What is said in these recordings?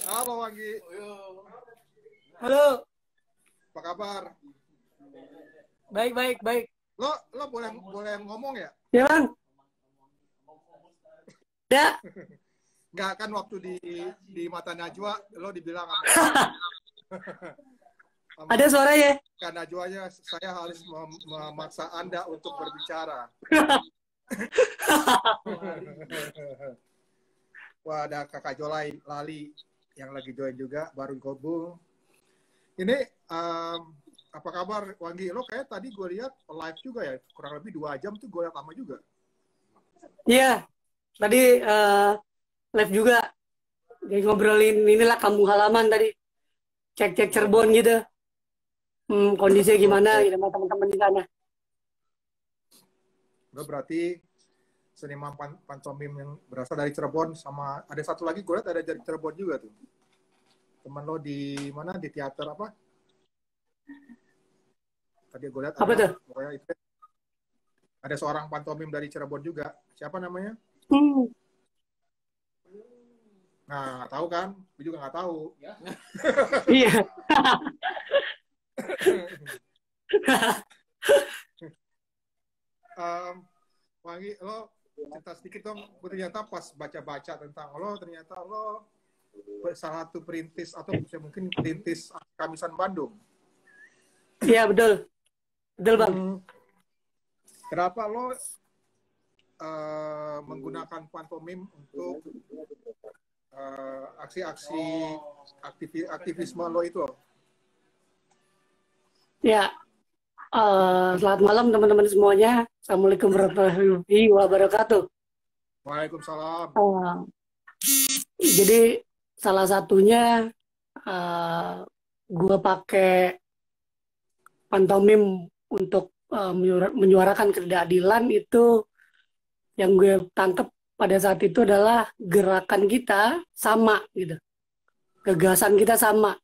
Halo Wanggi. Halo, Apa kabar? baik. Lo boleh ngomong ya? Ya bang, ya. Nggak kan waktu di mata Najwa lo dibilang sama Ada suaranya. Kak Najwanya saya harus memaksa Anda untuk berbicara. Wah, ada Kakak Jolai Lali yang lagi join juga, baru gabung. Ini apa kabar Wanggi? Lo kayak tadi gue lihat live juga ya, kurang lebih 2 jam tuh gue lihat lama juga. Iya, tadi live juga. Jadi ngobrolin inilah kampung halaman tadi. Cek Cirebon gitu. Kondisinya gimana gitu sama teman-teman di sana. Lo berarti seniman pantomim yang berasal dari Cirebon, sama ada satu lagi gue lihat ada dari Cirebon juga tuh. Teman lo di mana, di teater apa? Tadi gue lihat Apa tuh? pokoknya itu ada seorang pantomim dari Cirebon juga. Siapa namanya? Nah, tahu kan? Gue juga nggak tahu. Iya. Wangi, lo cerita sedikit dong. Gue ternyata pas baca-baca tentang lo, ternyata lo salah satu perintis atau mungkin perintis Kamisan Bandung. Iya betul bang. Kenapa lo menggunakan pantomim untuk aksi-aksi aktivisme lo itu? Ya, selamat malam teman-teman semuanya. Assalamualaikum warahmatullahi wabarakatuh. Waalaikumsalam. Jadi salah satunya gue pakai pantomim untuk menyuarakan ketidakadilan itu, yang gue tangkap pada saat itu adalah gerakan kita sama gitu, gagasan kita sama,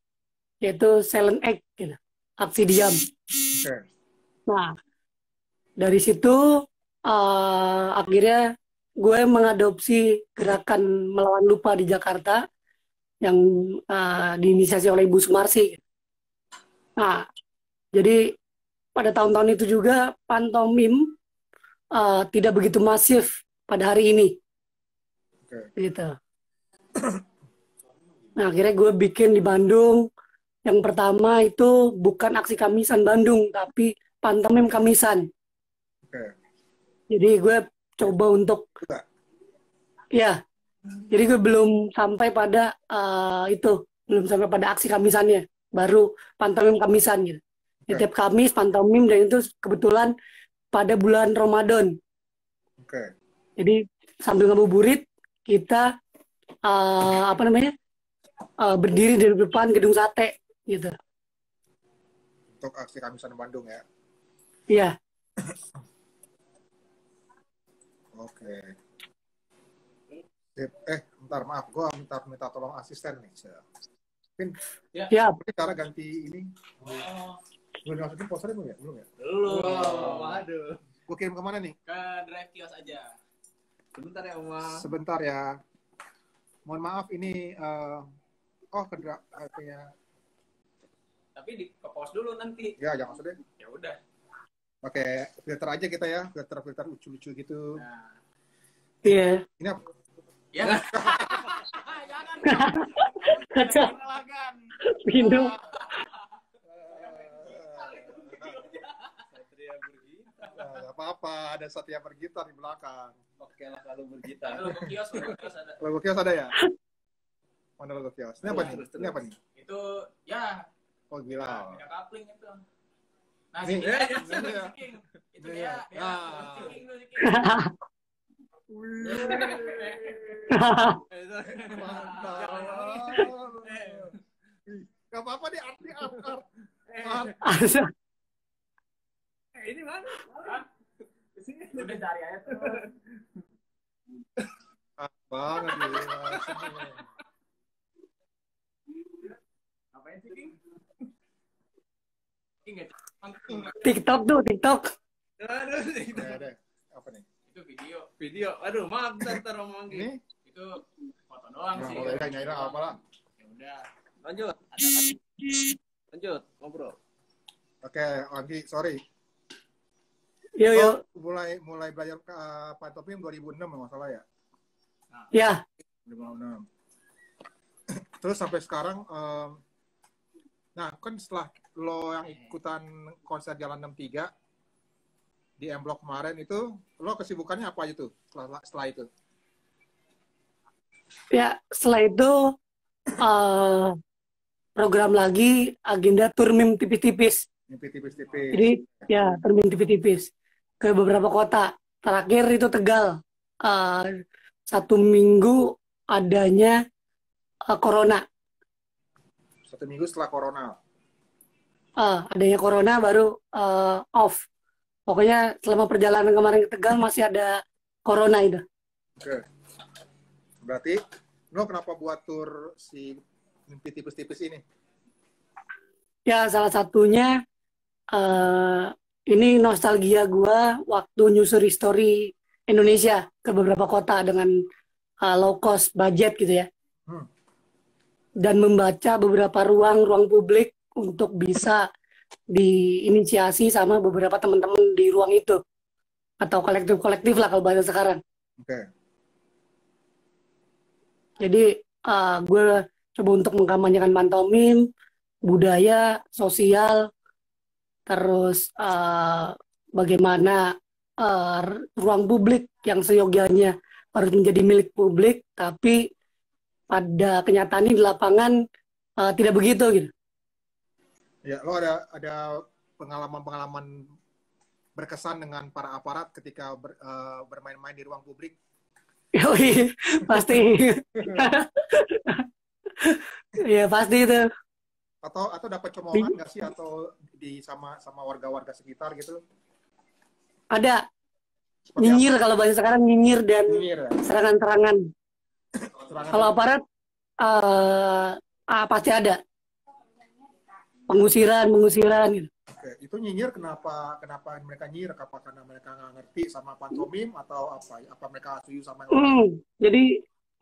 yaitu silent act gitu, aksi diam. Okay. Nah dari situ akhirnya gue mengadopsi gerakan melawan lupa di Jakarta yang diinisiasi oleh Ibu Sumarsi. Nah, jadi pada tahun-tahun itu juga pantomim tidak begitu masif pada hari ini. Gitu. Nah, akhirnya gue bikin di Bandung. Yang pertama itu bukan aksi Kamisan Bandung, tapi pantomim Kamisan. Jadi gue coba untuk ya. Jadi gue belum sampai pada belum sampai pada aksi Kamisannya, baru pantomim Kamisan gitu. Tiap Kamis pantomim, dan itu kebetulan pada bulan Ramadan. Jadi sambil ngabuburit kita berdiri di depan gedung sate gitu. Untuk aksi Kamisan Bandung ya. Iya. Oke. Bentar, maaf, gue minta tolong asisten nih. Mungkin cara ganti ini. Belum dimasukin posternya belum ya? Belum ya? Belum. Waduh. Gue kirim kemana nih? Ke drive kios aja. Sebentar ya, Oma. Sebentar ya. Mohon maaf ini ke drive-nya. Tapi di ke-post dulu nanti. Ya, jangan usah deh. Ya udah. Pakai filter aja kita ya, filter lucu-lucu gitu. Nah. Iya. Ini apa? Ya. Jangan. Minum. Satria bergitar. Gak apa-apa, ada Satria bergitar di belakang. Oke lah kalau bergitar. Logo kios ada. Logo kios ada ya? Mana logo kios? Ini apa nih? Ini apa nih? Itu ya. Oh gila. Beda coupling itu. Nah, ini ya. Itu dia. Gak apa-apa deh, arti art. Ini mana? Kesini udah cari aja tuh. Banget nih. Apain sih, King? TikTok. Aduh, ada. Apa nih? Itu video. Aduh, maaf, bentar ngomong ini. Itu foto doang sih. Boleh nyanyi apa lah. Udah. Lanjut. Lanjut ngobrol. Oke, Anggi, sorry. Yo. Mulai belajar pantomim 2006 nggak salah ya? Ya. 2006. Terus sampai sekarang, nah kan setelah lo yang ikutan konser Jalan 63 di M Block kemarin itu, lo kesibukannya apa aja tuh setelah itu? Ya, setelah itu program lagi agenda tur mim tipis-tipis. Mimpi tipis-tipis. Jadi ya tur mim tipis-tipis ke beberapa kota. Terakhir itu Tegal. 1 minggu adanya corona. 1 minggu setelah corona. Adanya corona baru off. Pokoknya selama perjalanan kemarin ke Tegal masih ada corona itu. Oke. Berarti lo kenapa buat tur si mimpi tipis-tipis ini? Ya salah satunya ini nostalgia gua waktu nyusuri story Indonesia ke beberapa kota dengan low cost budget gitu ya. Dan membaca beberapa ruang publik untuk bisa diinisiasi sama beberapa teman-teman di ruang itu atau kolektif lah kalau bahasa sekarang. Oke. Jadi gue coba untuk mengkampanyekan pantomim, budaya, sosial, terus bagaimana ruang publik yang seyogianya harus menjadi milik publik, tapi pada kenyataannya di lapangan tidak begitu gitu. Ya, lo ada pengalaman berkesan dengan para aparat ketika bermain-main di ruang publik? Yoi, pasti. Ya pasti itu. Atau dapat cemohan nggak sih atau sama warga-warga sekitar gitu? Ada. Nyinyir kalau bahasa sekarang nyinyir dan serangan-serangan. Kalau aparat pasti ada. Pengusiran gitu. Oke, itu nyinyir kenapa mereka nyinyir? Apa karena mereka nggak ngerti sama pantomim atau apa? Apa mereka setuju sama yang lain? Jadi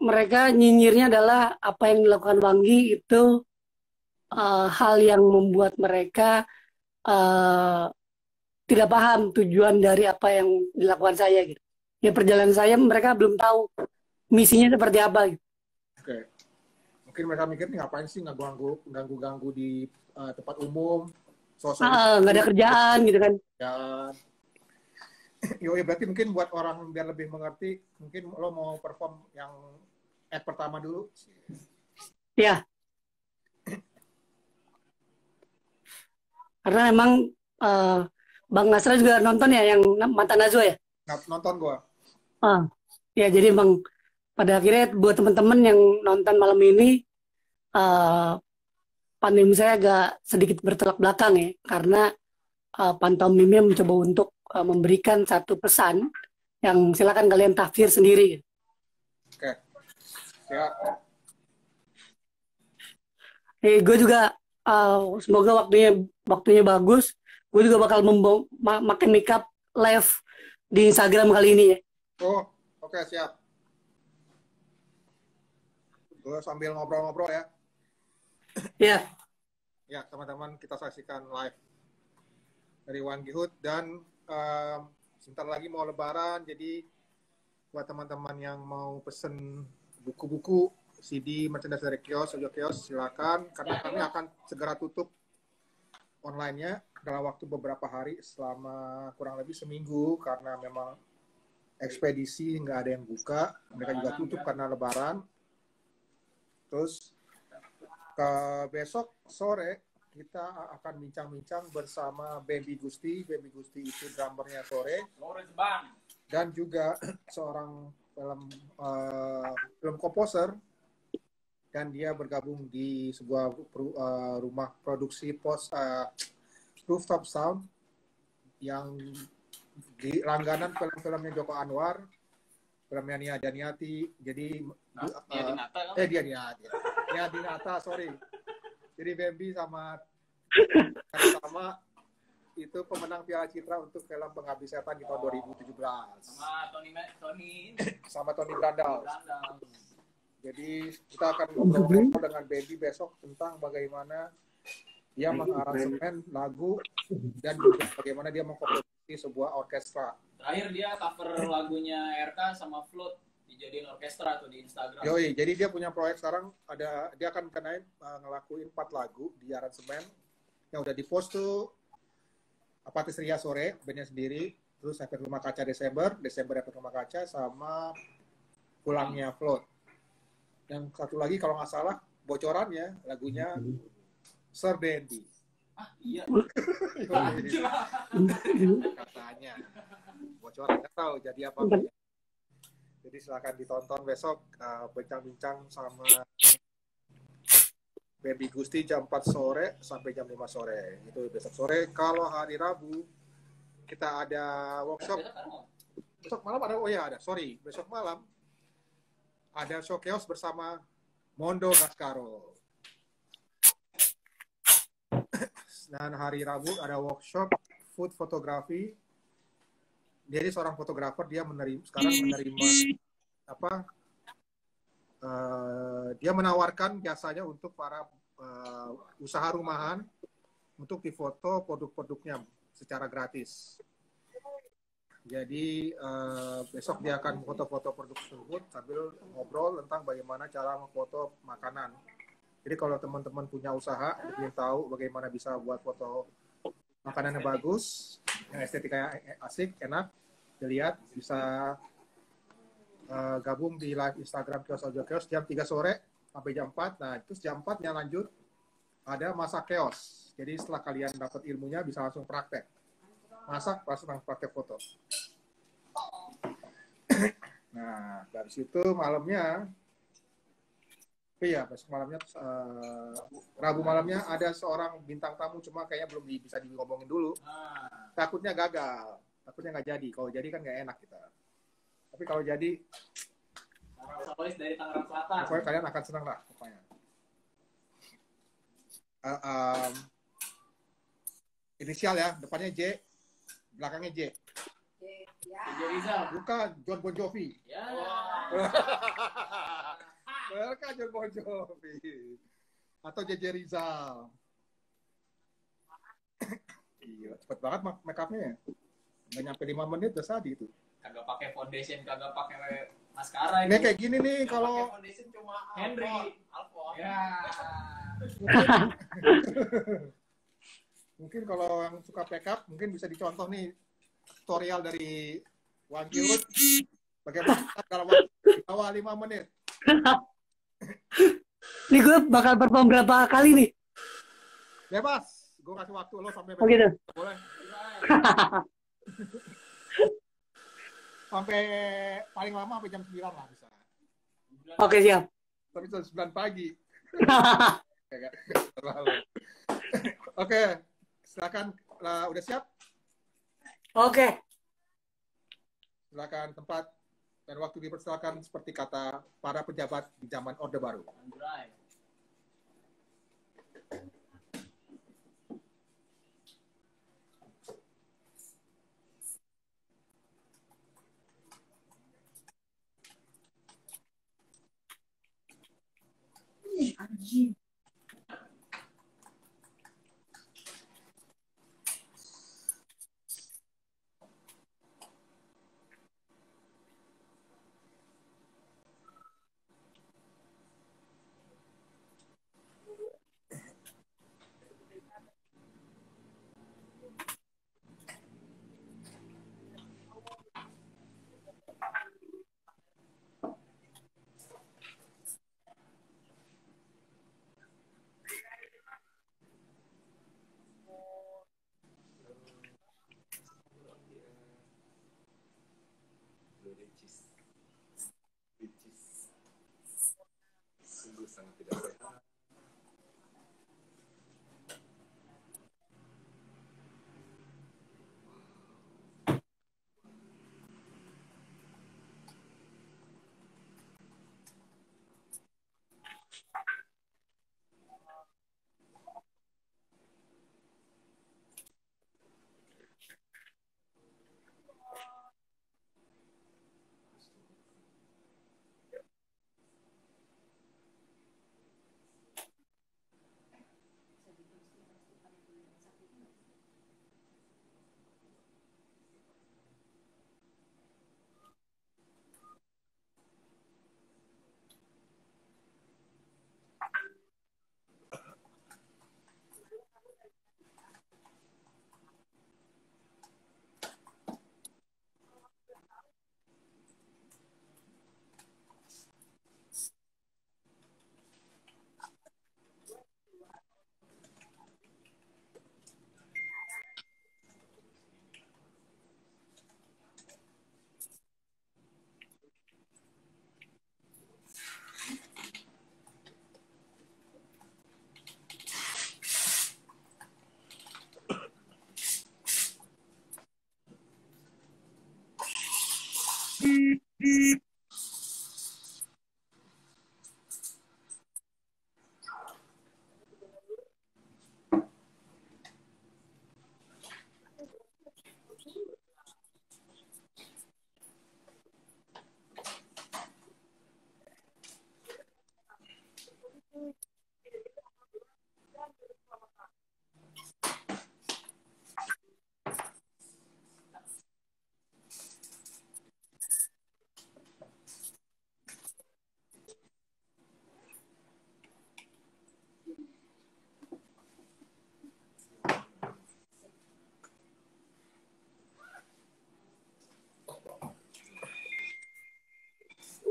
mereka nyinyirnya adalah apa yang dilakukan Wanggi itu hal yang membuat mereka tidak paham tujuan dari apa yang dilakukan saya gitu. Ya perjalanan saya mereka belum tahu misinya seperti apa gitu. Oke. Mungkin mereka mikir nih ngapain sih ganggu di tempat umum, nggak ada kerjaan gitu kan. Ya. Yoi, berarti mungkin buat orang biar lebih mengerti, mungkin lo mau perform yang act pertama dulu. Ya. Karena emang Bang Nasra juga nonton ya yang Mantan Najwa ya? Nonton gua. Ya jadi emang pada akhirnya buat teman-teman yang nonton malam ini pandemi saya agak sedikit bertolak belakang ya, karena pantomimnya mencoba untuk memberikan satu pesan yang silakan kalian tafsir sendiri. Oke. Siap. Gue juga semoga waktunya bagus. Gue juga bakal makin make up live di Instagram kali ini ya. Oh, oke, siap. Gue sambil ngobrol-ngobrol ya. Ya. Ya, teman-teman, kita saksikan live dari Wanggi Hood dan sebentar lagi mau Lebaran, jadi buat teman-teman yang mau pesen buku-buku, CD, merchandise dari kios, silakan, karena kami akan segera tutup online-nya dalam waktu beberapa hari, selama kurang lebih seminggu, karena memang ekspedisi nggak ada yang buka, mereka juga tutup karena Lebaran. Terus besok sore kita akan bincang-bincang bersama Bambi Gusti. Bambi Gusti itu drummernya sore. Dan juga seorang film komposer. Dan dia bergabung di sebuah rumah produksi Rooftop Sound yang di langganan film-filmnya Joko Anwar, filmnya Nia Daniati. Jadi Nia Dinata, sorry. Jadi Bambi sama itu pemenang Piala Citra untuk film Pengabdi Setan di tahun 2017. Sama Tony Sama Tony Brandal. Jadi kita akan ngobrol dengan Baby besok tentang bagaimana dia mengaransemen lagu dan juga bagaimana dia mengkomposisi sebuah orkestra. Terakhir dia cover lagunya RK sama Float dijadiin orkestra tuh di Instagram. Yoi, jadi dia punya proyek sekarang, dia akan ngelakuin 4 lagu di aransemen yang udah di-post tuh Apatis Ria Sore, bandnya sendiri, terus Efek Rumah Kaca Desember Efek Rumah Kaca, sama Pulangnya Float. Yang satu lagi kalau nggak salah bocorannya lagunya Sir Dandy. Ah iya. Katanya bocoran, nggak tahu jadi apa. Jadi silakan ditonton besok, bincang-bincang sama Baby Gusti jam 4 sore sampai jam 5 sore. Itu besok sore. Kalau hari Rabu kita ada workshop. Besok malam ada, besok malam ada showcase bersama Mondo Gascaro. Dan hari Rabu ada workshop food fotografi. Jadi seorang fotografer, dia sekarang menerima dia menawarkan jasanya untuk para usaha rumahan untuk difoto produk-produknya secara gratis. Jadi besok dia akan foto-foto produk tersebut sambil ngobrol tentang bagaimana cara memfoto makanan. Jadi kalau teman-teman punya usaha, ingin tahu bagaimana bisa buat foto makanan yang bagus, yang estetikanya asik, enak, dilihat, bisa gabung di live Instagram Kios Audio Kios jam 3 sore sampai jam 4. Nah, terus jam 4-nya lanjut ada masak kios. Jadi setelah kalian dapat ilmunya bisa langsung praktek. Masak, langsung praktek foto. Nah, dari situ malamnya besok malamnya Rabu malamnya ada seorang bintang tamu, cuma kayaknya belum bisa ngomongin dulu. Takutnya gagal, takutnya nggak jadi. Kalau jadi kan nggak enak kita. Tapi kalau jadi, solois dari Tangerang Selatan. pokoknya kalian akan senang lah pokoknya. Inisial ya, depannya J, belakangnya J. JJ Rizal. Bukan, John Bon Jovi. Ya. Bukan John Bon Jovi. Atau JJ Rizal. Iya, cepet banget make up-nya ya. Nggak nyampe 5 menit udah sadi itu. Kagak pakai foundation, kagak pakai maskara. Ini kayak gini nih kalau foundation cuma Henry. Alfon. Ya. Mungkin kalau yang suka makeup mungkin bisa dicontoh nih tutorial dari Wan Kiut bagaimana dalam waktu di bawah 5 menit. Ini gue bakal perform berapa kali nih? Bebas, gue kasih waktu lo sampai Oh gitu. Boleh. Sampai paling lama sampai jam 9 lah bisa. Oke, siap. Tapi jam 9 pagi. Oke, silakan. Udah siap? Oke. Silakan tempat dan waktu dipersilakan seperti kata para pejabat di zaman Orde Baru. Anjing. Sangat tidak sehat.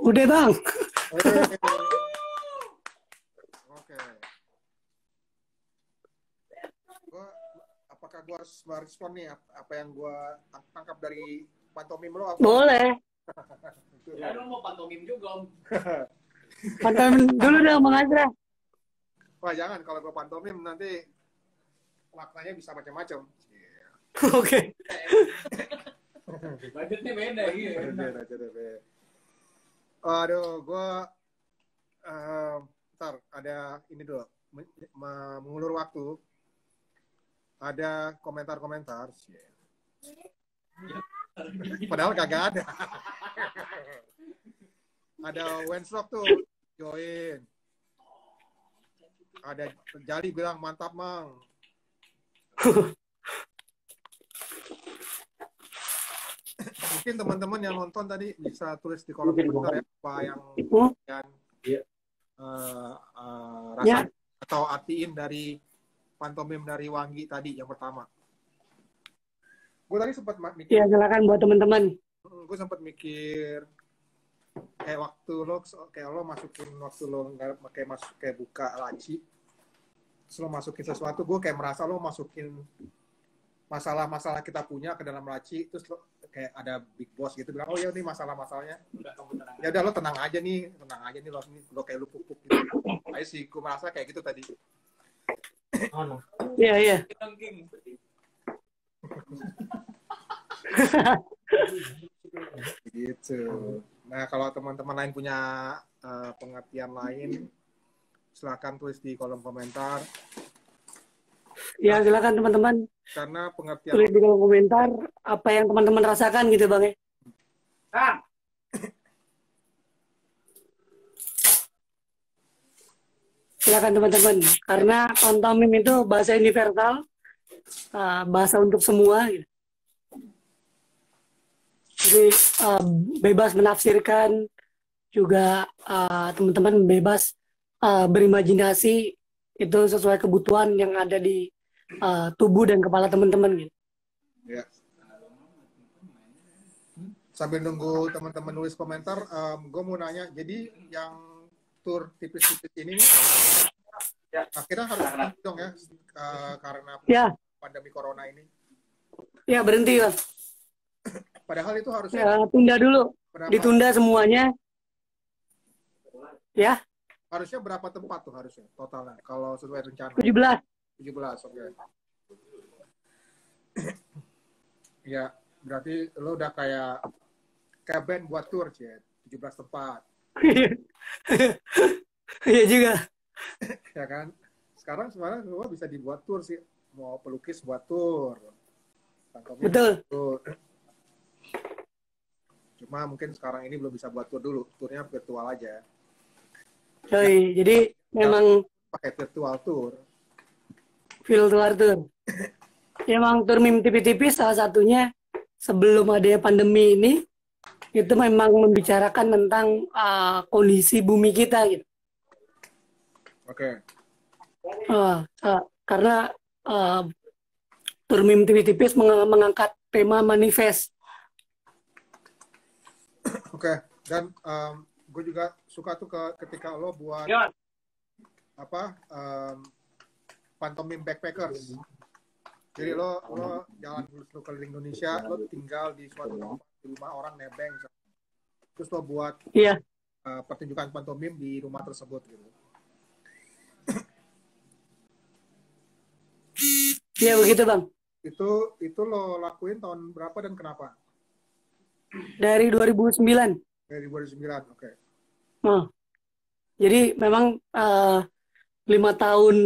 Udah bang. Oke. Apakah gue harus merespon nih apa yang gue tangkap dari pantomim lo? Boleh. Ya lo mau pantomim juga om. Pantomim dulu dong Bang Azra. Wah jangan, kalau gue pantomim nanti maknanya bisa macam-macam. Oke. Budgetnya beda gitu. Aduh, gue ntar ada ini dulu mengulur waktu. Ada komentar-komentar. Padahal kagak ada. Ada Wensrock tuh join. Ada Jali bilang mantap mang. Mungkin teman-teman yang nonton tadi bisa tulis di kolom komentar ya apa yang rasa atau artiin dari pantomim dari Wanggi tadi yang pertama. Gue tadi sempat mikir. Ya silakan buat teman-teman. Gue sempat mikir kayak waktu lo masukin waktu lo nggak kayak buka laci, terus lo masukin sesuatu, gue kayak merasa lo masukin masalah-masalah kita punya ke dalam laci, terus lo kayak ada big boss gitu bilang, oh ya ini masalah-masalahnya, ya udah lo tenang aja nih lo kayak lu pupuk gitu. Ayo sih, gue merasa kayak gitu tadi. Iya. Gitu. Nah, kalau teman-teman lain punya pengertian lain, silakan tulis di kolom komentar. Ya, silakan teman-teman. Karena pengertian tulis di kolom komentar apa yang teman-teman rasakan gitu, Bang. Silakan teman-teman. Karena pantomim itu bahasa universal, bahasa untuk semua gitu. Jadi bebas menafsirkan, juga teman-teman bebas berimajinasi, itu sesuai kebutuhan yang ada di tubuh dan kepala teman-teman gitu. Ya. Sambil nunggu teman-teman nulis komentar, gue mau nanya, jadi yang tur tipis-tipis ini akhirnya harus dong ya karena pandemi corona ini. Ya berhenti kan. Padahal itu harusnya tunda dulu. Ditunda semuanya. Ya. Harusnya berapa tempat tuh harusnya totalnya kalau sesuai rencana? 17, oke. Ya, berarti lo udah kayak band buat tour, Cid. 17 tempat. Iya juga. Ya kan? Sekarang semua bisa dibuat tour sih. Mau pelukis buat tour. Betul. Cuma mungkin sekarang ini belum bisa buat tour dulu. Tournya virtual aja. Jadi memang pakai virtual tour. Memang tur mim tipis-tipis salah satunya sebelum adanya pandemi ini itu memang membicarakan tentang kondisi bumi kita gitu. Oke. Karena tur mim tipis-tipis mengangkat tema manifest. Oke. Dan gue juga suka tuh ketika lo buat pantomim backpackers. Jadi lo jalan dulu keliling Indonesia, lo tinggal di suatu tempat di rumah orang nebeng, terus lo buat pertunjukan pantomim di rumah tersebut gitu. Iya begitu Bang. Itu lo lakuin tahun berapa dan kenapa? Dari 2009. Dari 2009, oke. Nah, jadi memang 5 tahun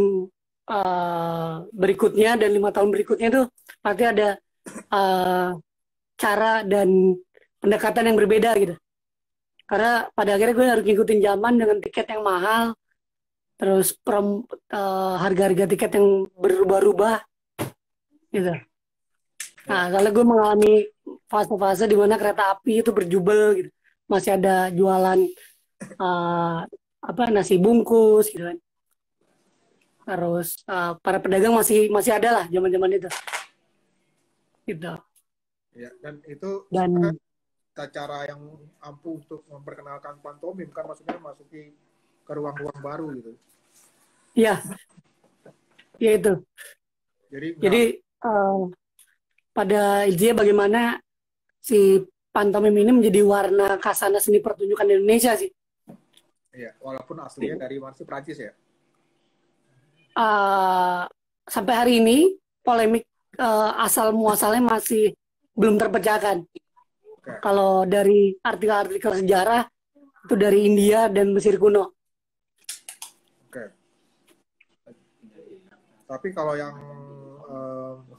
berikutnya dan 5 tahun berikutnya itu pasti ada eh, cara dan pendekatan yang berbeda gitu. Karena pada akhirnya gue harus ngikutin zaman dengan tiket yang mahal, terus harga-harga tiket yang berubah-ubah gitu. Nah, kalau gue mengalami fase-fase di mana kereta api itu berjubel gitu, masih ada jualan eh, apa nasi bungkus gitu kan. Terus para pedagang masih masih ada lah zaman-zaman itu. Gitu. Ya, dan itu Dan cara yang ampuh untuk memperkenalkan pantomim kan, maksudnya masuki ke ruang-ruang baru gitu. ya, ya itu. Jadi Jadi pada intinya bagaimana si pantomim ini menjadi warna khasana seni pertunjukan di Indonesia sih. ya, walaupun aslinya dari Marsi Prancis ya. Sampai hari ini polemik asal muasalnya masih belum terpecahkan. Okay. Kalau dari artikel-artikel sejarah itu dari India dan Mesir kuno. Oke. Tapi kalau yang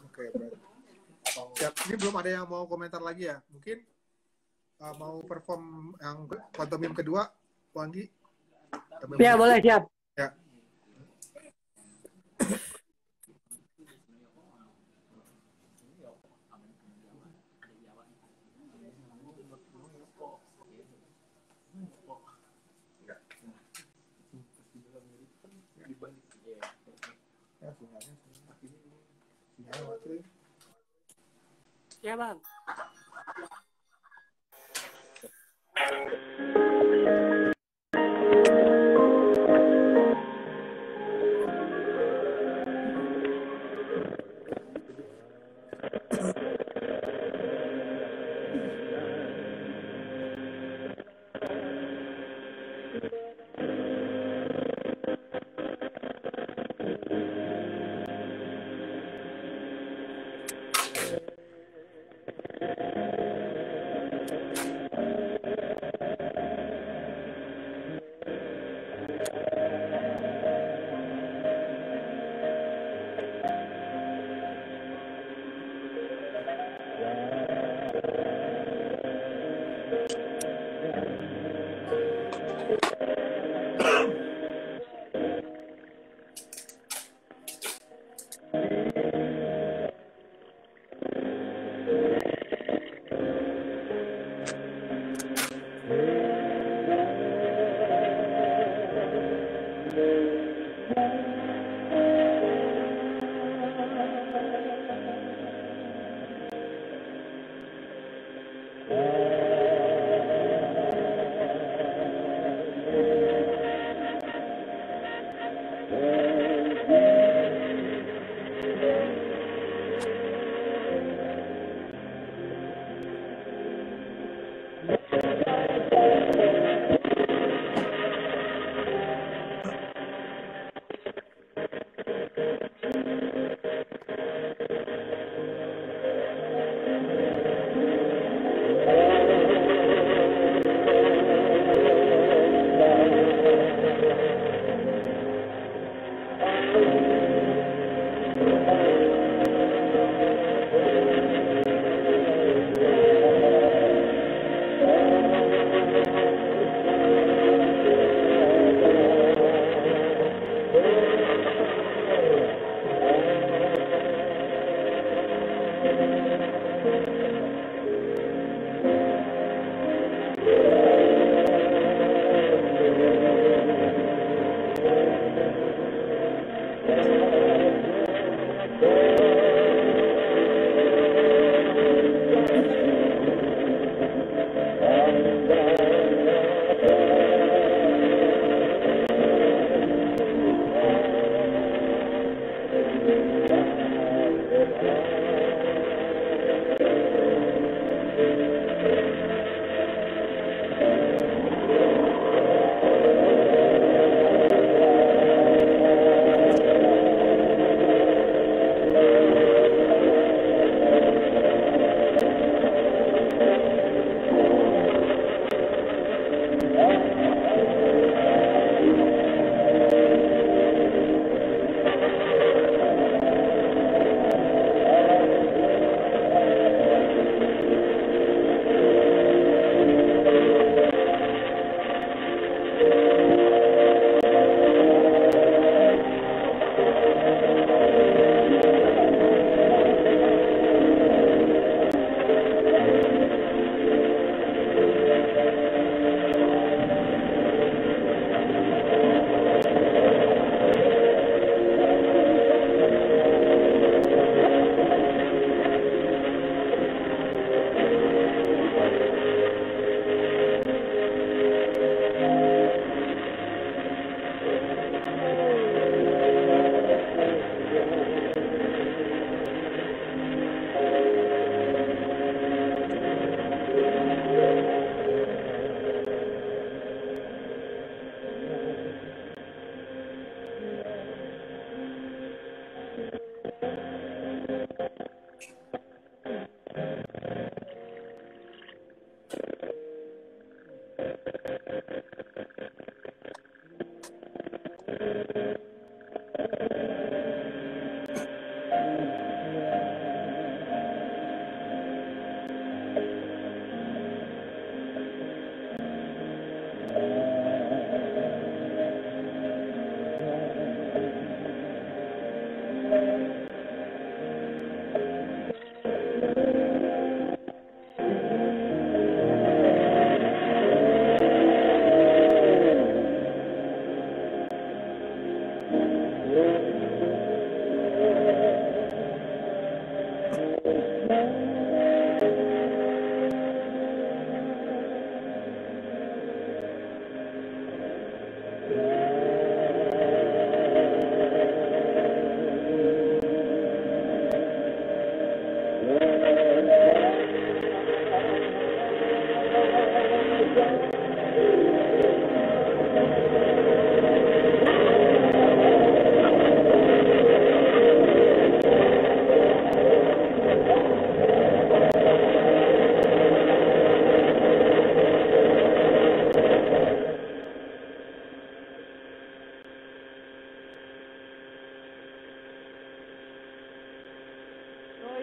oke, siap. Ini belum ada yang mau komentar lagi ya? Mungkin mau perform yang pantomim kedua, Wanggi? Ya boleh, siap. Ya. Ya bang.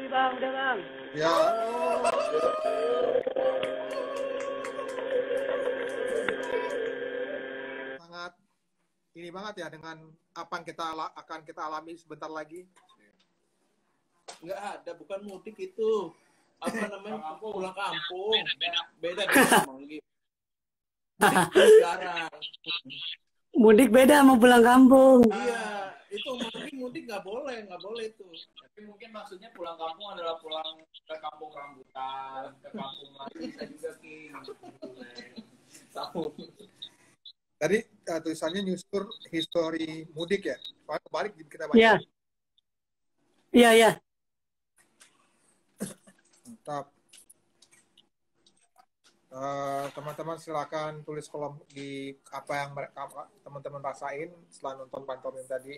Bang, udah bang. Ya. Sangat ini banget ya dengan apa yang akan kita alami sebentar lagi. Nggak ada, bukan mudik itu. Apa namanya? Pulang kampung. Beda dengan Manggi. Sekarang. Mudik beda sama pulang kampung. Iya, itu mudik nggak boleh itu. Tapi mungkin maksudnya pulang kampung adalah pulang ke kampung rambutan, ke kampung lain bisa juga King. Tahu. Tadi tulisannya nyusur history mudik ya. Soalnya kebalik kita baca. Iya. Iya, iya. Mantap. Teman-teman silakan tulis kolom di apa yang teman-teman rasain setelah nonton pantomim tadi.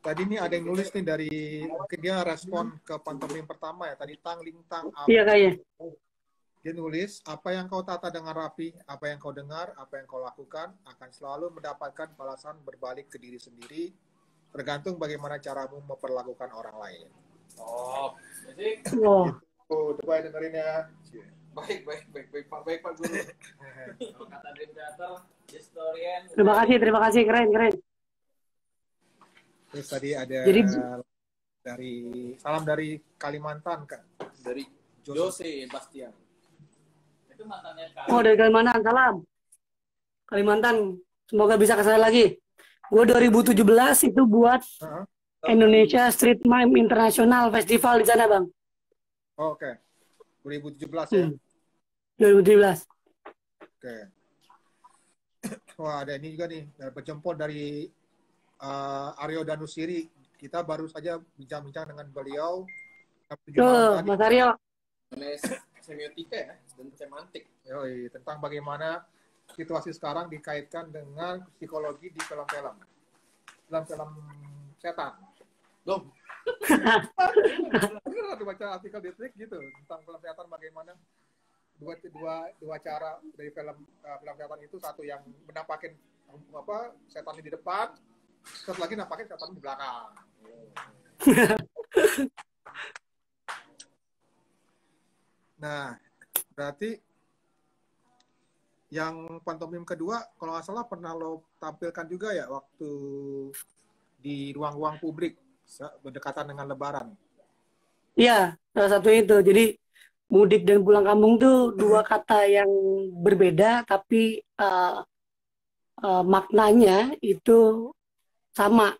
Tadi ini ada yang nulis nih dari mungkin dia respon ke pantomim pertama ya. Tadi Tang Ling Tang. Iya kayaknya. Dia nulis, apa yang kau tata dengan rapi, apa yang kau dengar, apa yang kau lakukan, akan selalu mendapatkan balasan berbalik ke diri sendiri, tergantung bagaimana caramu memperlakukan orang lain. Oh, jadi Coba dengerin ya. Baik Pak Guru. kata Dream Theater, historian. Terima kasih, keren. Terus tadi ada salam dari Kalimantan kan, Dari Jose Bastian. Itu mantannya Kak. Oh, dari Kalimantan, salam. Kalimantan, semoga bisa ke sana lagi. Gue 2017 itu buat Indonesia Street Mime International Festival di sana, Bang. Oh, oke. 2017 ya? 2017. Oke. Wah, ada ini juga nih, berjempol dari Aryo Danusiri. Kita baru saja bincang-bincang dengan beliau. Tuh, Mas Aryo. Semiotika ya, dan semantik. Yoi, tentang bagaimana situasi sekarang dikaitkan dengan psikologi di film-film. Film-film setan. Loh, Ada baca artikel di Trik gitu tentang film setan, bagaimana dua cara dari film setan itu, satu yang menampakin setan di depan, satu lagi nampakin setan di belakang. Nah, berarti yang pantomim kedua kalau nggak salah pernah lo tampilkan juga ya waktu di ruang-ruang publik berdekatan dengan Lebaran. Iya, salah satu itu. Jadi mudik dan pulang kampung tuh dua kata yang berbeda, tapi maknanya itu sama.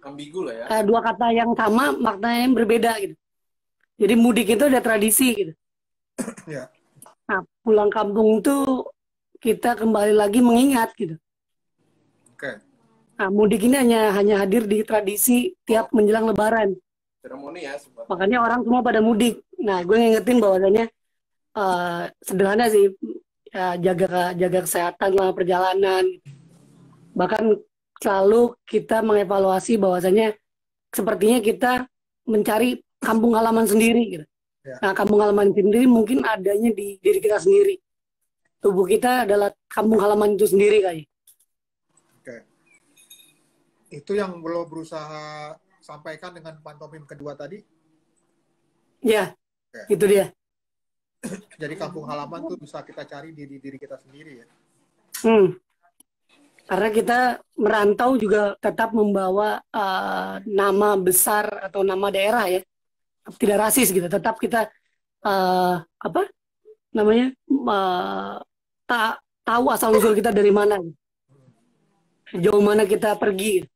Ambigu lah ya. Dua kata yang sama, maknanya yang berbeda gitu. Jadi mudik itu ada tradisi gitu. Ya. Nah, pulang kampung tuh kita kembali lagi mengingat gitu. Oke. Nah, mudik ini hanya hadir di tradisi tiap menjelang Lebaran. Seremoni ya. Makanya orang semua pada mudik. Nah, gue ngingetin bahwasanya sederhana sih, jaga kesehatan lah perjalanan. Bahkan selalu kita mengevaluasi bahwasanya sepertinya kita mencari kampung halaman sendiri gitu. Ya. Nah, kampung halaman sendiri mungkin adanya di diri kita sendiri. Tubuh kita adalah kampung halaman itu sendiri kali. Oke. Itu yang lo berusaha sampaikan dengan pantomim kedua tadi? Ya, Oke. itu dia. Jadi kampung halaman tuh bisa kita cari di diri kita sendiri ya? Karena kita merantau juga tetap membawa nama besar atau nama daerah ya. Tidak rasis gitu. Tetap kita tahu asal usul kita dari mana. Sejauh mana kita pergi.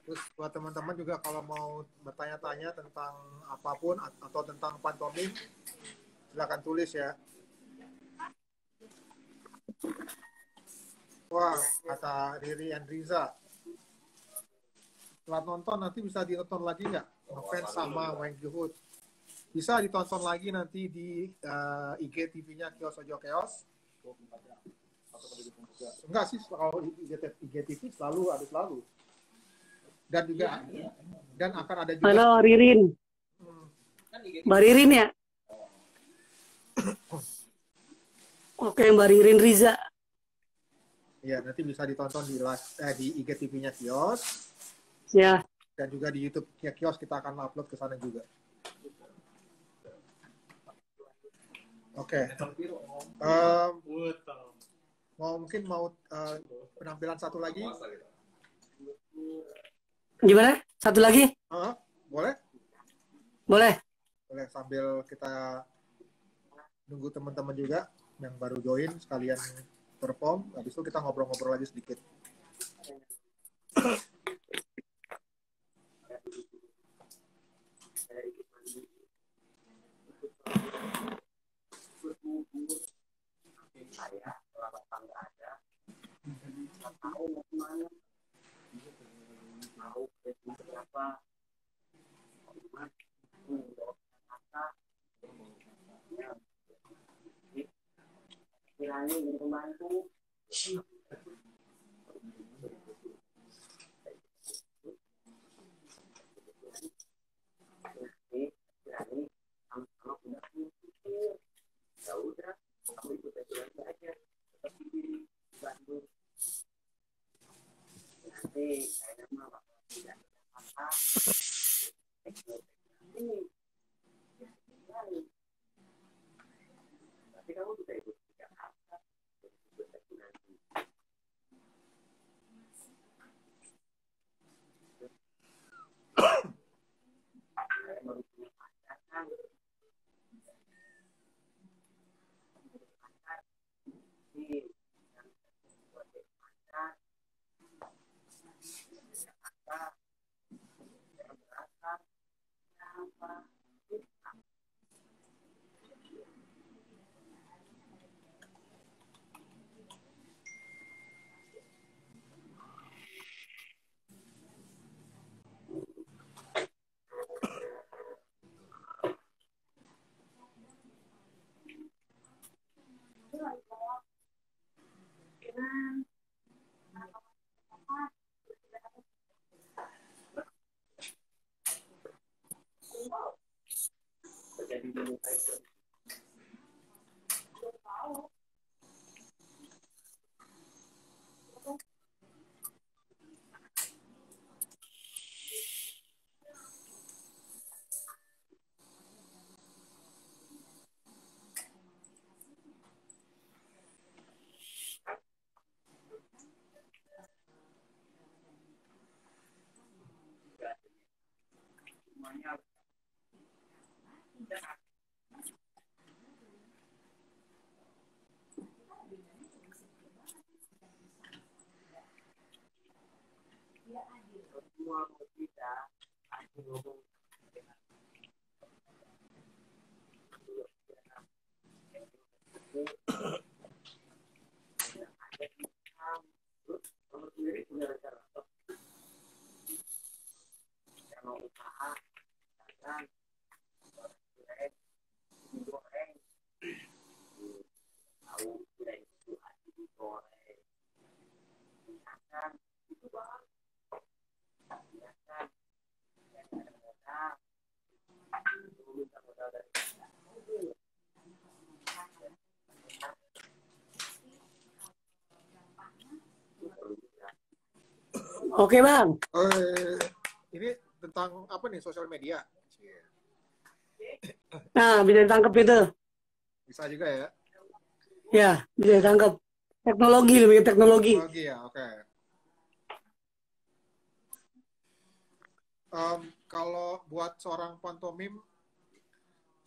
Terus buat teman-teman juga kalau mau bertanya-tanya tentang apapun atau tentang pantomim, silakan tulis ya. Wah, kata Riri Andriza, setelah nonton nanti bisa ditonton lagi nggak? ngefans sama Wanggi Hood. Bisa ditonton lagi nanti di IGTV-nya Kios Ojo Keos. Enggak sih, kalau IGTV selalu. Dan juga dan akan ada juga. Halo Ririn. Mbak Ririn ya? Oke, Mbak Ririn Riza. Ya, nanti bisa ditonton di IGTV-nya Kios. Ya. Dan juga di YouTube-nya Kios kita akan upload ke sana juga. Oke. Mungkin mau penampilan satu lagi? Gimana? Satu lagi? Boleh? Boleh. Boleh, sambil kita nunggu teman-teman juga yang baru join sekalian perform. Habis itu kita ngobrol-ngobrol lagi sedikit. Oke, Bang. Ini tentang apa nih, sosial media? Nah, bisa ditangkap itu. Bisa juga ya? Ya, bisa ditangkap. Teknologi, lebih teknologi. Teknologi ya, oke. Kalau buat seorang pantomim,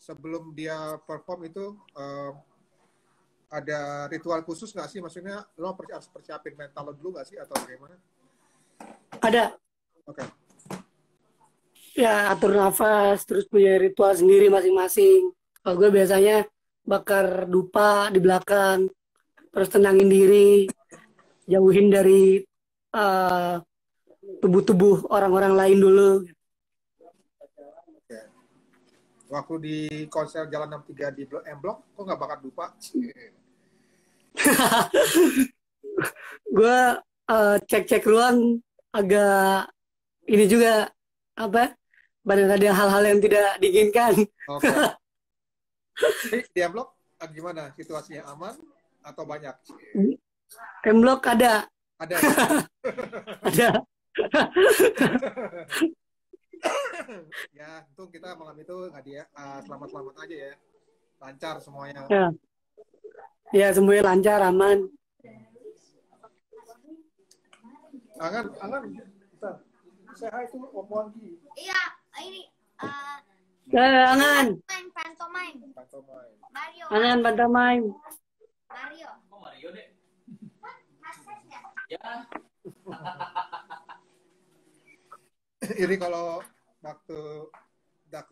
sebelum dia perform itu ada ritual khusus nggak sih? Maksudnya lo harus persiapin mental lo dulu nggak sih atau bagaimana? Ada. Oke. Ya, atur nafas, terus punya ritual sendiri masing-masing. Kalau gue biasanya bakar dupa di belakang, terus tenangin diri, jauhin dari tubuh-tubuh orang-orang lain dulu. Waktu di konser Jalan 63 di M Block, kok nggak bakal lupa? Gue cek-cek ruang agak ini juga apa? Banyak ada hal-hal yang tidak diinginkan. Oke. Di M Block gimana situasinya, aman atau banyak? M Block ada. Ada. Ada. Ya, untung kita malam itu nggak dia selamat-selamat aja ya, lancar semuanya. Ya semuanya lancar, aman. Angan, bentar. Saya hai tuh Om Wanggi. Iya, ini Angan. pantomime. Mario. Angan pantomime. Mario. Kok Mario deh? Ya. Ini kalau waktu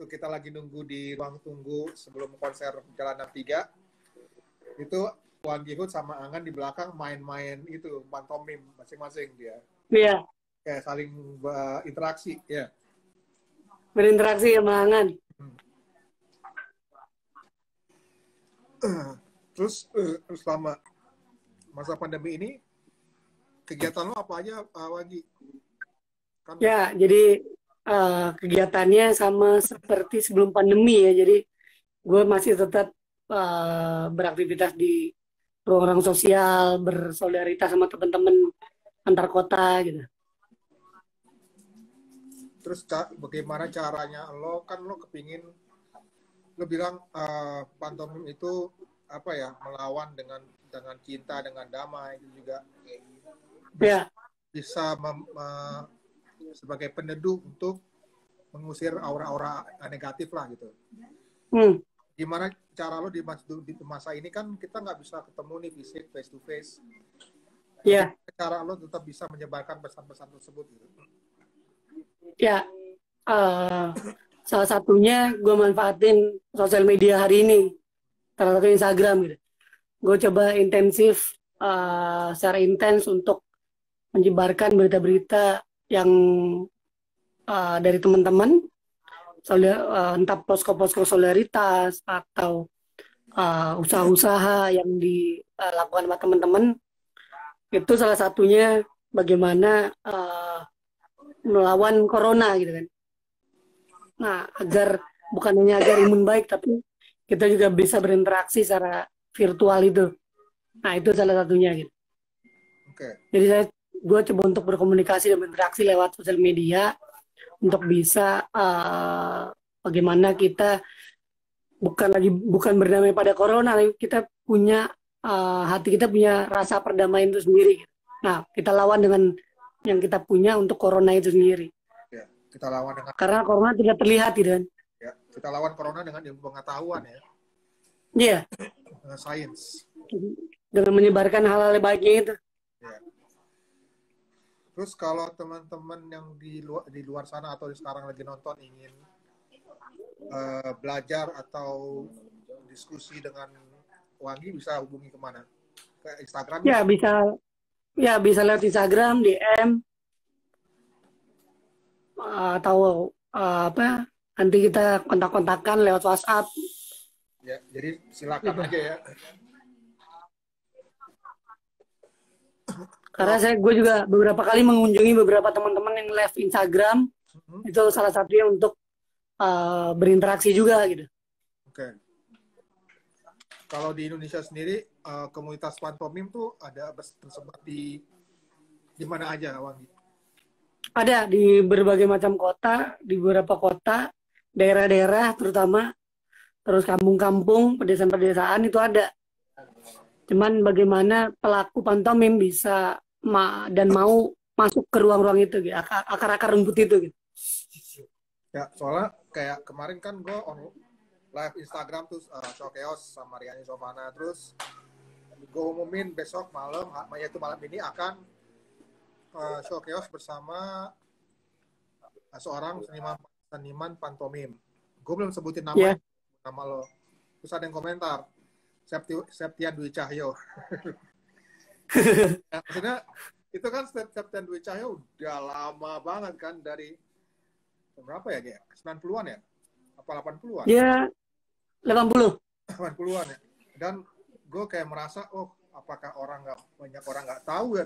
kita lagi nunggu di ruang tunggu sebelum konser Jalan 63, itu Wanggi Hood sama Angan di belakang main-main itu pantomim masing-masing dia. Iya. Kayak saling interaksi, ya. Berinteraksi sama Angan. Terus selama masa pandemi ini kegiatan lo apa aja, Wanggi? Kan... Ya, jadi kegiatannya sama seperti sebelum pandemi ya. Jadi gue masih tetap beraktivitas di ruang sosial, bersolidaritas sama teman-teman antar kota gitu. Terus bagaimana caranya lo kepingin, lo bilang pantomim itu apa ya, melawan dengan cinta, dengan damai, itu juga Ya. Bisa sebagai peneduh untuk mengusir aura-aura negatif lah gitu. Gimana cara lo di masa ini, kan kita nggak bisa ketemu nih fisik, face to face. Ya. Cara lo tetap bisa menyebarkan pesan-pesan tersebut gitu. Ya, salah satunya gue manfaatin sosial media hari ini, salah satu Instagram gitu. Gue coba intensif, secara intens untuk menyebarkan berita-berita yang dari teman-teman, entah posko-posko solidaritas atau usaha-usaha yang dilakukan sama teman-teman. Itu salah satunya bagaimana melawan corona gitu kan. Nah, bukan hanya agar imun baik, tapi kita juga bisa berinteraksi secara virtual itu. Nah, itu salah satunya gitu. Jadi gue coba untuk berkomunikasi dan berinteraksi lewat sosial media untuk bisa bagaimana kita bukan berdamai pada corona, kita punya hati kita punya rasa perdamaian itu sendiri. Nah, kita lawan dengan yang kita punya untuk corona itu sendiri. Ya, kita lawan dengan, karena corona tidak terlihat, kan? Ya, kita lawan corona dengan ilmu pengetahuan ya. Iya. Dengan sains. Dengan menyebarkan hal-hal baiknya itu. Ya. Terus kalau teman-teman yang di luar sana atau sekarang lagi nonton ingin belajar atau diskusi dengan Wanggi, bisa hubungi kemana? Ke Instagram? Ya, bisa. Ya, bisa lewat Instagram, DM, atau nanti kita kontak-kontakan lewat WhatsApp. Ya, jadi silakan aja ya. Karena gue juga beberapa kali mengunjungi beberapa teman-teman yang live Instagram, itu salah satunya untuk berinteraksi juga gitu. Oke. Kalau di Indonesia sendiri, komunitas pantomim tuh ada tersebar di mana aja, Wanggi? Ada di berbagai macam kota, di beberapa kota, daerah-daerah terutama, terus kampung-kampung, pedesaan-pedesaan itu ada. Cuman bagaimana pelaku pantomim bisa dan mau masuk ke ruang-ruang itu, gitu, akar-akar rumput itu. Gitu. Ya, soalnya kayak kemarin kan gue live Instagram tuh Showchaos sama Riani Sofana, terus gue umumin besok malam, yaitu malam ini akan Showchaos bersama seorang seniman pantomim. Gue belum sebutin nama lo. Terus ada yang komentar, Septian Dwi Cahyo. Nah, maksudnya itu kan Septian Dwi Cahyo udah lama banget kan, dari berapa ya, kayak 90-an ya? Apa 80-an? Dia 80. 80-an ya. Dan gue kayak merasa, oh apakah banyak orang nggak tahu ya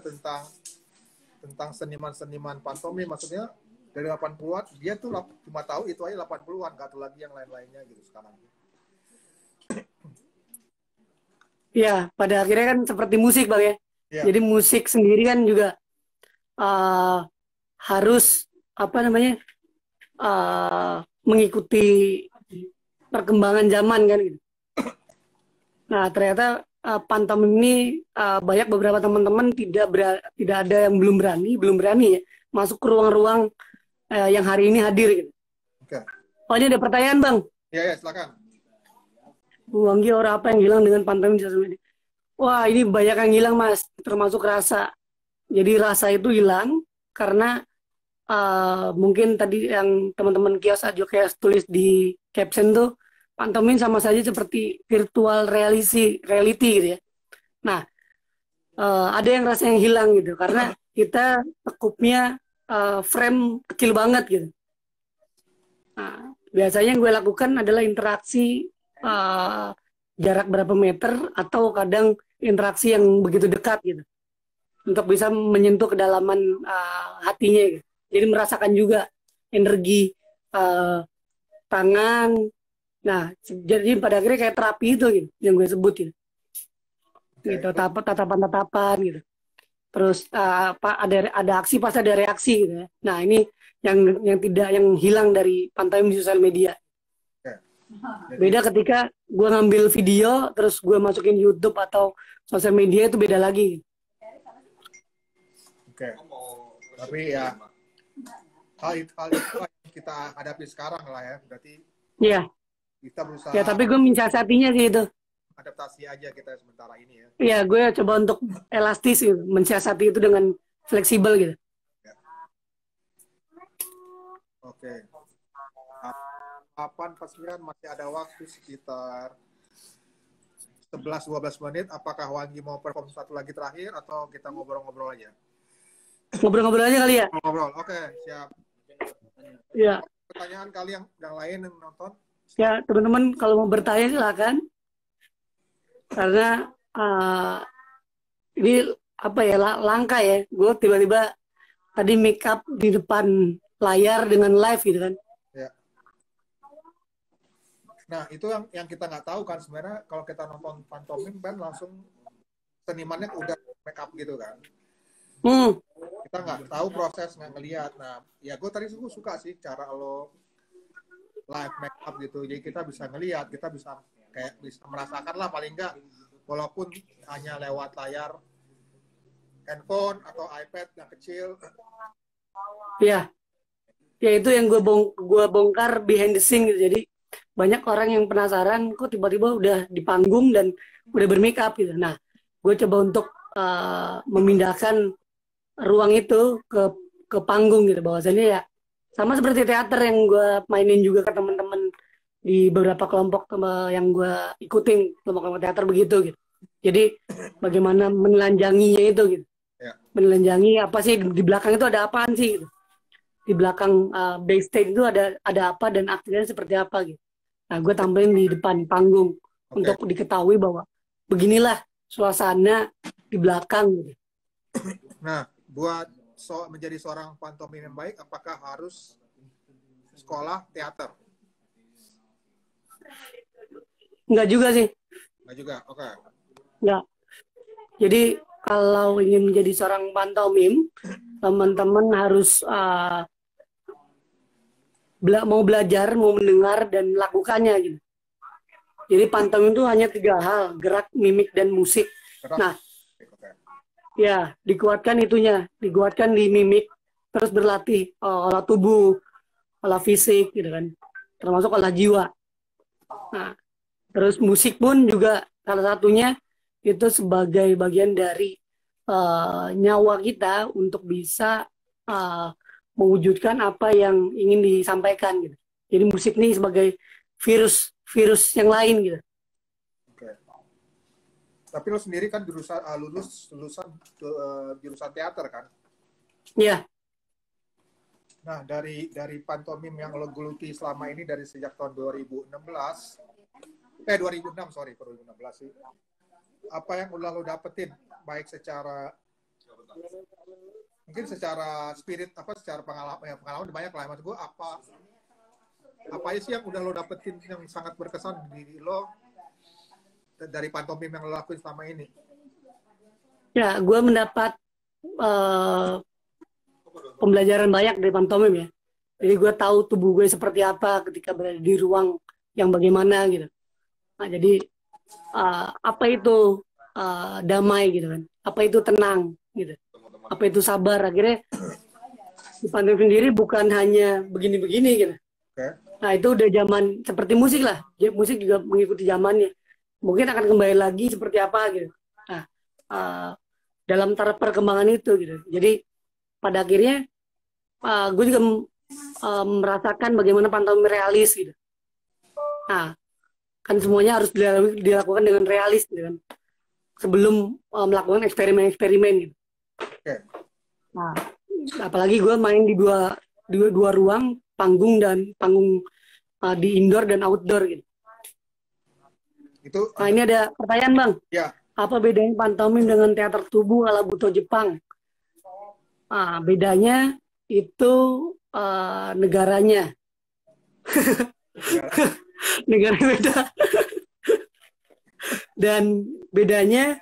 tentang seniman-seniman pantomim. Maksudnya dari 80-an dia tuh cuma tahu itu aja 80-an, nggak tahu lagi yang lain-lainnya gitu sekarang. Ya, pada akhirnya kan seperti musik Bang ya. Ya. Jadi musik sendiri kan juga harus mengikuti perkembangan zaman kan gitu. Nah, ternyata pantomim ini banyak beberapa teman-teman tidak ada yang belum berani ya masuk ke ruang-ruang yang hari ini hadir gitu. Oke. Oh, ini ada pertanyaan Bang. Ya, silakan. Bu Wanggi, orang apa yang hilang dengan pantomim di sosial media? Wah, ini banyak yang hilang Mas, termasuk rasa. Jadi rasa itu hilang karena mungkin tadi yang teman-teman kios Ajokias tulis di caption tuh, pantomim sama saja seperti virtual reality gitu ya. Nah, ada yang rasa yang hilang gitu karena kita tekupnya frame kecil banget gitu. Nah, biasanya yang gue lakukan adalah interaksi jarak berapa meter atau kadang interaksi yang begitu dekat gitu untuk bisa menyentuh kedalaman hatinya gitu. Jadi merasakan juga energi tangan. Nah, jadi pada akhirnya kayak terapi itu gitu yang gue sebut gitu. Gitu, tatapan-tatapan gitu. Terus ada aksi pas ada reaksi gitu ya. Nah, ini yang hilang dari pantomim di sosial media. Beda ketika gue ngambil video terus gue masukin YouTube atau sosial media, itu beda lagi. Oke. Tapi ya hal itu yang kita hadapi sekarang lah ya. Berarti Iya. kita berusaha. Ya, tapi gue mensiasatinya sih itu. Adaptasi aja kita sementara ini ya. Iya, gue coba untuk elastis gitu, mensiasati itu dengan fleksibel gitu. Ya. Oke. Kapan persiapan masih ada waktu sekitar 11-12 menit. Apakah Wanggi mau perform satu lagi terakhir atau kita ngobrol-ngobrol aja? Ngobrol-ngobrol aja kali ya. Ngobrol. Oke, siap. Iya. Pertanyaan kali yang lain yang nonton? Ya, teman-teman kalau mau bertanya silakan. Karena ini apa ya, langka ya. Gue tiba-tiba tadi make up di depan layar dengan live gitu kan. Ya. Nah, itu yang kita nggak tahu kan sebenarnya kalau kita nonton pantomim kan langsung senimannya udah make up gitu kan. Kita nggak tahu proses, nggak ngelihat. Nah, ya gue tadi suka sih cara lo live make up gitu. Jadi kita bisa ngelihat, kita bisa merasakan lah paling nggak, walaupun hanya lewat layar handphone atau iPad yang kecil. Iya. Ya itu yang gue bongkar behind the scene gitu. Jadi banyak orang yang penasaran kok tiba-tiba udah di panggung dan udah bermake up gitu. Nah, gue coba untuk memindahkan ruang itu ke panggung gitu. Bahwasannya ya sama seperti teater yang gue mainin juga ke teman-teman di beberapa kelompok yang gue ikutin, kelompok-kelompok teater begitu gitu. Jadi bagaimana menelanjanginya itu gitu. Ya. Menelanjangi apa sih di belakang itu, ada apaan sih gitu. Di belakang backstage itu ada apa dan aktingnya seperti apa gitu. Nah, gue tampilin di depan panggung untuk diketahui bahwa beginilah suasana di belakang gitu. Nah, buat menjadi seorang pantomim yang baik, apakah harus sekolah teater? Enggak juga sih. Enggak juga, oke. Enggak. Jadi kalau ingin menjadi seorang pantomim, teman-teman harus mau belajar, mau mendengar, dan lakukannya gitu. Jadi pantomim itu hanya 3 hal, gerak, mimik, dan musik. Nah, ya dikuatkan itunya, dikuatkan di mimik, terus berlatih olah tubuh, olah fisik gitu kan, termasuk olah jiwa. Nah, terus musik pun juga salah satunya itu sebagai bagian dari nyawa kita untuk bisa mewujudkan apa yang ingin disampaikan gitu. Jadi musik ini sebagai virus yang lain gitu. Oke. Tapi lo sendiri kan lulusan jurusan teater kan? Iya. Nah, dari pantomim yang lo geluti selama ini dari sejak tahun 2016, 2006, sorry, 2016 sih. Apa yang udah lo dapetin, baik secara, mungkin secara spirit, secara pengalaman banyak lah. Maksud gue, apa aja sih yang udah lo dapetin yang sangat berkesan di diri lo dari pantomim yang lo lakuin selama ini? Ya, gue mendapat pembelajaran banyak dari pantomim ya. Jadi gue tahu tubuh gue seperti apa ketika berada di ruang yang bagaimana gitu. Nah, jadi apa itu damai gitu kan? Apa itu tenang gitu? Apa itu sabar? Akhirnya di pantomim sendiri bukan hanya begini-begini gitu. Nah, itu udah zaman seperti musik lah. Musik juga mengikuti zamannya. Mungkin akan kembali lagi seperti apa gitu. Nah, dalam taraf perkembangan itu gitu. Jadi pada akhirnya gue juga merasakan bagaimana pantomim realis gitu. Nah, kan semuanya harus dilakukan dengan realis gitu kan. Sebelum melakukan eksperimen-eksperimen gitu. Nah, apalagi gue main di dua ruang, panggung di indoor dan outdoor gitu. Nah, ini ada pertanyaan, Bang. Ya. Apa bedanya pantomim dengan teater tubuh ala Buto Jepang? Bedanya itu negaranya. Negara beda. Dan bedanya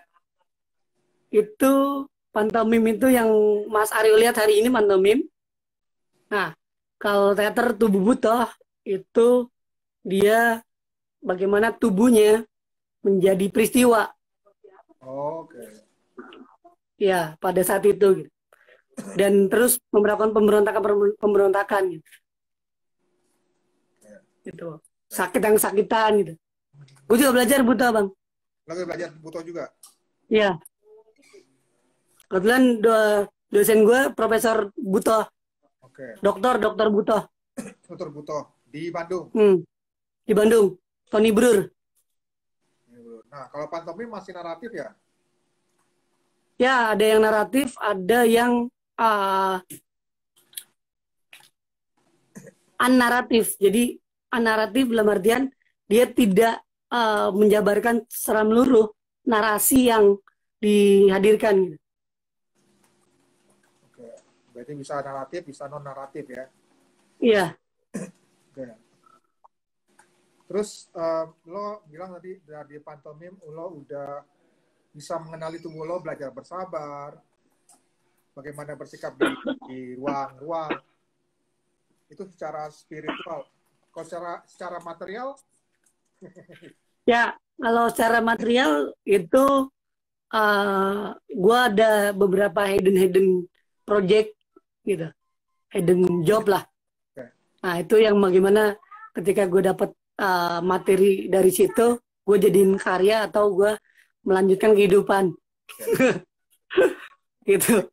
itu pantomim itu yang Mas Aryo lihat hari ini pantomim. Nah, kalau teater tubuh butoh itu dia bagaimana tubuhnya menjadi peristiwa. Oke. Ya, pada saat itu gitu. Dan terus melakukan pemberontakan gitu. Gitu. Sakitan gitu. Gue juga belajar buto, Bang. Lagi belajar buto juga? Iya. Kebetulan dosen gue Profesor Buto. Oke. Dokter Buto. Dokter Buto di Bandung. Di Bandung. Tony Brur. Nah, kalau pantomim masih naratif ya? Ya, ada yang naratif, ada yang an-naratif. Jadi an-naratif dalam artian dia tidak menjabarkan secara menyeluruh narasi yang dihadirkan. Oke, berarti bisa naratif, bisa non naratif ya? Iya. Oke. Terus lo bilang tadi dari pantomim lo udah bisa mengenali tubuh lo, belajar bersabar, bagaimana bersikap di ruang-ruang. Itu secara spiritual. Kalau secara material? Ya, kalau secara material itu gue ada beberapa hidden project gitu, hidden job lah. Okay. Nah, itu yang bagaimana ketika gue dapat materi dari situ, gue jadiin karya atau gue melanjutkan kehidupan. Okay. Gitu.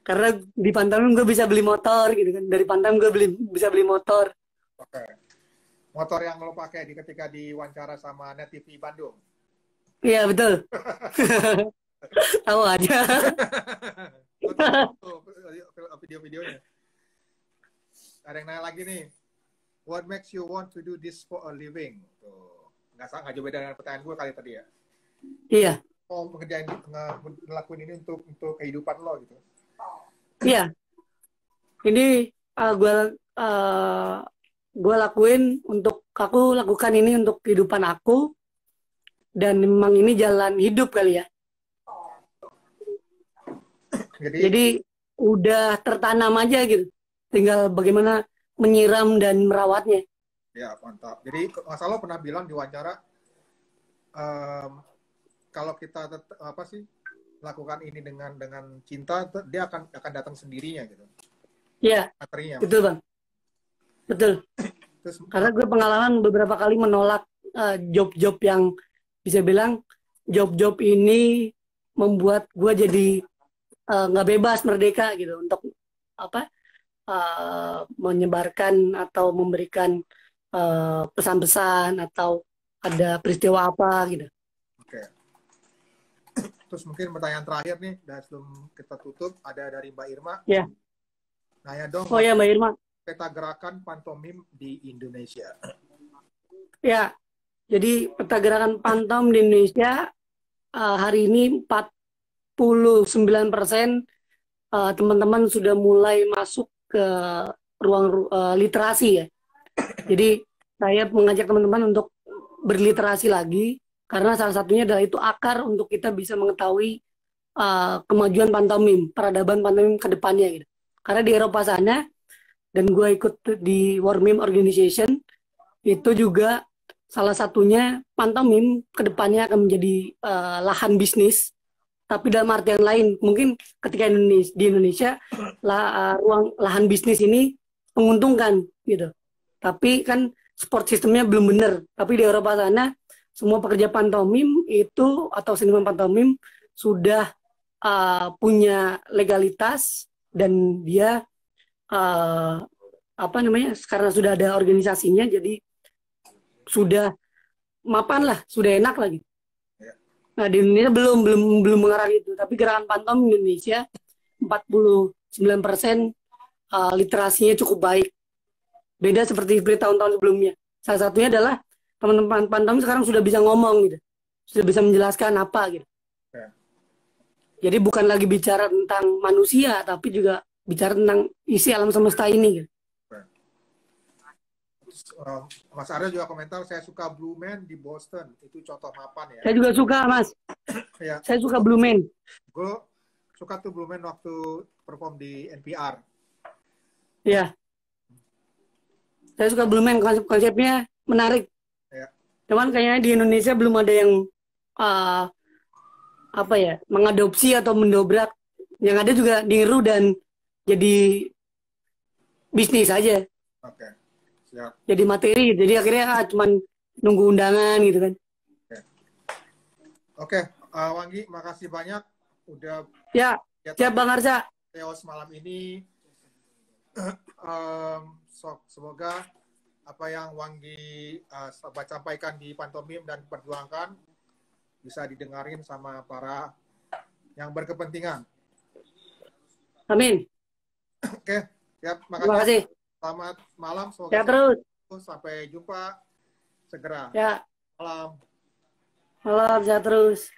Karena di pantomim gue bisa beli motor gitu kan. Dari pantomim gue bisa beli motor. Oke. Okay. Motor yang lo pakai ketika diwawancara sama Net TV Bandung. Iya, betul. Tahu aja. Video-videonya. Ada yang nanya lagi nih. What makes you want to do this for a living? Tuh. Nggak jauh beda dengan pertanyaan gue kali tadi ya. Iya. Oh, ngelakuin ini untuk kehidupan lo gitu. Iya. Ini gue lakukan ini untuk kehidupan aku, dan memang ini jalan hidup kali ya. Jadi udah tertanam aja gitu, tinggal bagaimana menyiram dan merawatnya. Ya, mantap. Jadi Mas Alo pernah bilang di wawancara, kalau kita lakukan ini dengan cinta, dia akan datang sendirinya gitu. Iya. Materinya. Betul, Bang. Betul. Terus, karena gue pengalaman beberapa kali menolak job-job yang bisa bilang job-job ini membuat gue jadi nggak bebas, merdeka gitu untuk menyebarkan atau memberikan pesan-pesan atau ada peristiwa apa gitu. Oke. Terus mungkin pertanyaan terakhir nih, dan sebelum kita tutup, ada dari Mbak Irma. Ya. Nanya dong, Oh ya Mbak Irma. peta gerakan pantomim di Indonesia. Ya, jadi peta gerakan pantom di Indonesia hari ini 49% teman-teman sudah mulai masuk ke ruang literasi ya. Jadi saya mengajak teman-teman untuk berliterasi lagi karena salah satunya adalah itu akar untuk kita bisa mengetahui kemajuan pantomim, peradaban pantomim ke depannya gitu. Karena di Eropa sana, dan gue ikut di War Meme Organization, itu juga salah satunya pantomim ke depannya akan menjadi lahan bisnis, tapi dalam artian lain. Mungkin ketika di Indonesia, ruang lahan bisnis ini menguntungkan gitu. Tapi kan support sistemnya belum benar. Tapi di Eropa sana, semua pekerja pantomim itu atau seniman pantomim sudah punya legalitas dan dia karena sudah ada organisasinya, jadi sudah mapan lah, sudah enak lagi. Nah di Indonesia belum mengarah itu, tapi gerakan pantom di Indonesia 49% literasinya cukup baik. Beda seperti tahun-tahun sebelumnya. Salah satunya adalah teman-teman pantom sekarang sudah bisa ngomong gitu, sudah bisa menjelaskan apa gitu. Jadi bukan lagi bicara tentang manusia, tapi juga bicara tentang isi alam semesta ini gitu. Mas Arya juga komentar, saya suka Blue Man di Boston, itu contoh mapan ya. Saya juga suka Mas. Ya. Saya suka Blue Man. Gue suka tuh Blue Man waktu perform di NPR. Ya. Saya suka Blue Man, konsepnya menarik. Ya. Cuman kayaknya di Indonesia belum ada yang mengadopsi atau mendobrak. Yang ada juga niru dan jadi bisnis aja. Oke. Siap. Jadi materi, jadi akhirnya cuman nunggu undangan gitu kan. Oke. Wanggi, makasih banyak udah siap Bang Arsa. Teos malam ini. Semoga apa yang Wanggi sampaikan di pantomim dan perjuangkan bisa didengarin sama para yang berkepentingan. Amin. Oke, siap. Terima kasih. Selamat malam. Semoga ya terus. Sampai jumpa segera. Ya. Malam. Malam, sehat terus.